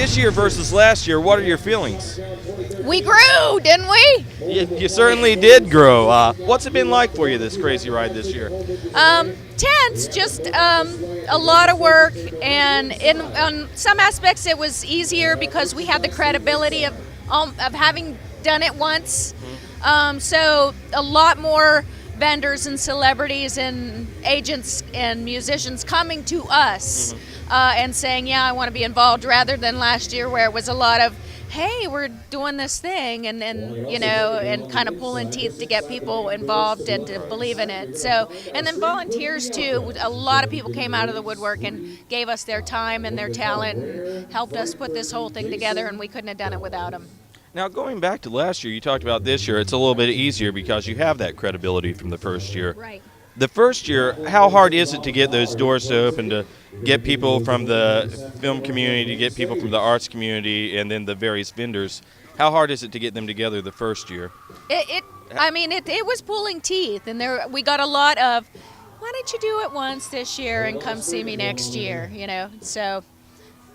this year versus last year, what are your feelings? We grew, didn't we? You certainly did grow. What's it been like for you, this crazy ride this year? Tense, just a lot of work, and in on some aspects it was easier because we had the credibility of having done it once. So a lot more vendors and celebrities and agents and musicians coming to us and saying, yeah, I want to be involved, rather than last year where it was a lot of, hey, we're doing this thing, and and kind of pulling teeth to get people involved and to believe in it. So, and then volunteers too. A lot of people came out of the woodwork and gave us their time and their talent and helped us put this whole thing together, and we couldn't have done it without them. Now, going back to last year, you talked about this year, it's a little bit easier because you have that credibility from the first year. Right. The first year, how hard is it to get those doors to open, to get people from the film community, to get people from the arts community, and then the various vendors? How hard is it to get them together the first year? It was pulling teeth, and we got a lot of, why don't you do it once this year and come see me next year, So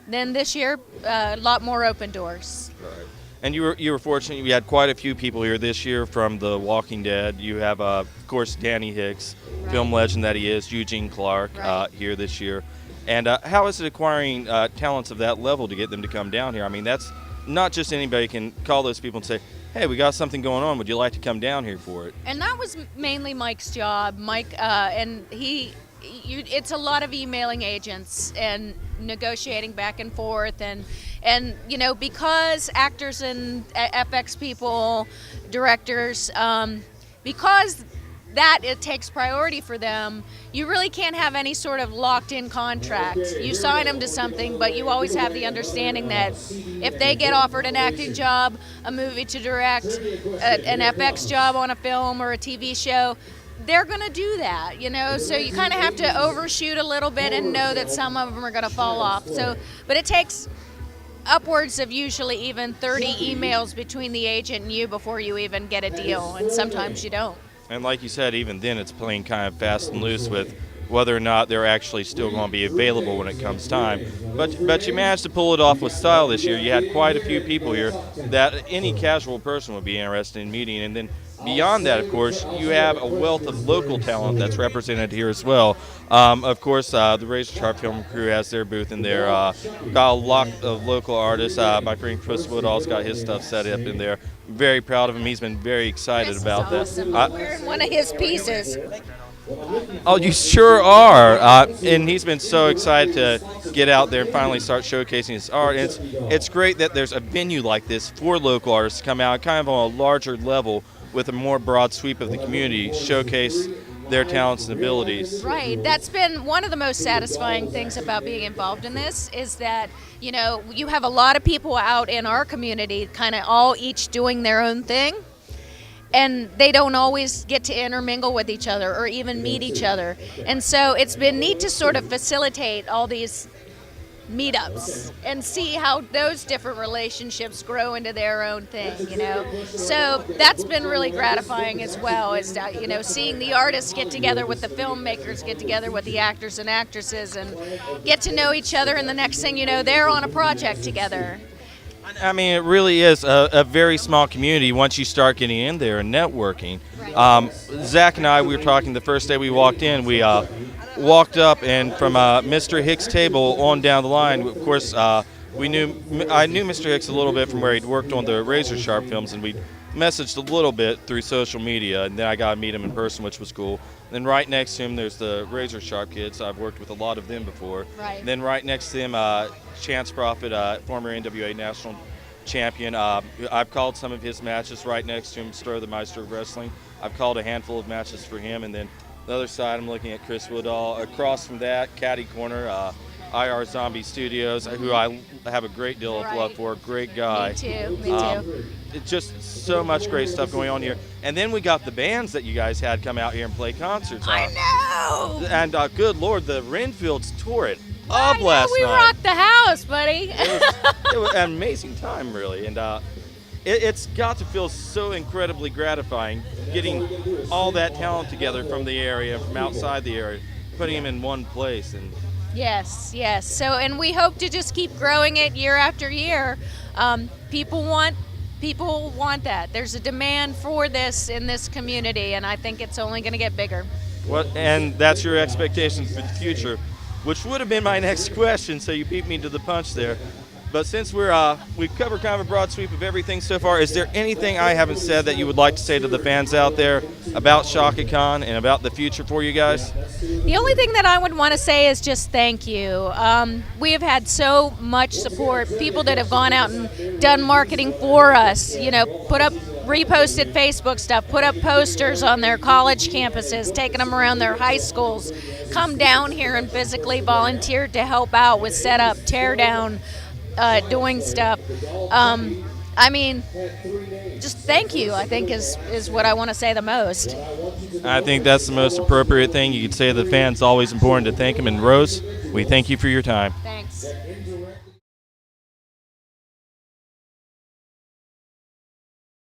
then this year, a lot more open doors. Right. And you were fortunate. We had quite a few people here this year from The Walking Dead. You have, of course, Danny Hicks, right, film legend that he is, Eugene Clark, right, here this year. And how is it acquiring talents of that level to get them to come down here? I mean, that's not just anybody can call those people and say, hey, we got something going on. Would you like to come down here for it? And that was mainly Mike's job. Mike, and it's a lot of emailing agents and negotiating back and forth, and because actors and FX people, directors, because that it takes priority for them, you really can't have any sort of locked-in contract. You sign them to something, but you always have the understanding that if they get offered an acting job, a movie to direct, an FX job on a film or a TV show, they're going to do that, so you kind of have to overshoot a little bit and know that some of them are going to fall off. But it takes upwards of usually even 30 emails between the agent and you before you even get a deal, and sometimes you don't. And like you said, even then it's playing kind of fast and loose with whether or not they're actually still going to be available when it comes time. But you managed to pull it off with style this year. You had quite a few people here that any casual person would be interested in meeting. And then beyond that, of course, you have a wealth of local talent that's represented here as well. Of course, the Razor Sharp Film Crew has their booth in there. Got a lot of local artists. My friend Chris Woodall's got his stuff set up in there. Very proud of him. He's been very excited about awesome. that. We're in one of his pieces. Oh, you sure are. And he's been so excited to get out there and finally start showcasing his art. And it's great that there's a venue like this for local artists to come out kind of on a larger level with a more broad sweep of the community, showcase their talents and abilities. Right. That's been one of the most satisfying things about being involved in this, is that, you have a lot of people out in our community kind of all each doing their own thing, and they don't always get to intermingle with each other or even meet each other. And so it's been neat to sort of facilitate all these meetups and see how those different relationships grow into their own thing, So that's been really gratifying as well, is that, seeing the artists get together with the filmmakers, get together with the actors and actresses, and get to know each other, and the next thing you know, they're on a project together. I mean, it really is a very small community once you start getting in there and networking. Right. Zach and I, we were talking the first day we walked in. We walked up, and from Mr. Hicks' table on down the line, of course, I knew Mr. Hicks a little bit from where he'd worked on the Razor Sharp films, and we messaged a little bit through social media, and then I got to meet him in person, which was cool. And then right next to him, there's the Razor Sharp kids. I've worked with a lot of them before. Right. And then right next to him, Chance Prophet, former NWA national champion. I've called some of his matches. Right next to him, Stroh, the Meister of Wrestling. I've called a handful of matches for him, and then the other side, I'm looking at Chris Woodall. Across from that, Caddy Corner, IR Zombie Studios, who I have a great deal of love for. Great guy. Me too. It's just so much great stuff going on here. And then we got the bands that you guys had come out here and play concerts. I know! And good Lord, the Renfields tore it up last we night. We rocked the house, buddy. It was an amazing time, really. And it's got to feel so incredibly gratifying getting all that talent together from the area, from outside the area, putting them in one place. And Yes, yes. So, and we hope to just keep growing it year after year. People want that. There's a demand for this in this community, and I think it's only going to get bigger. And that's your expectations for the future, which would have been my next question. So you beat me to the punch there. But since we've covered kind of a broad sweep of everything so far, is there anything I haven't said that you would like to say to the fans out there about Shockacon and about the future for you guys? The only thing that I would want to say is just thank you. We have had so much support, people that have gone out and done marketing for us, reposted Facebook stuff, put up posters on their college campuses, taking them around their high schools, come down here and physically volunteered to help out with setup, tear down, doing stuff. Just thank you, I think, is what I want to say the most. I think that's the most appropriate thing you could say to the fans. Always important to thank them. And Rose, we thank you for your time. Thanks.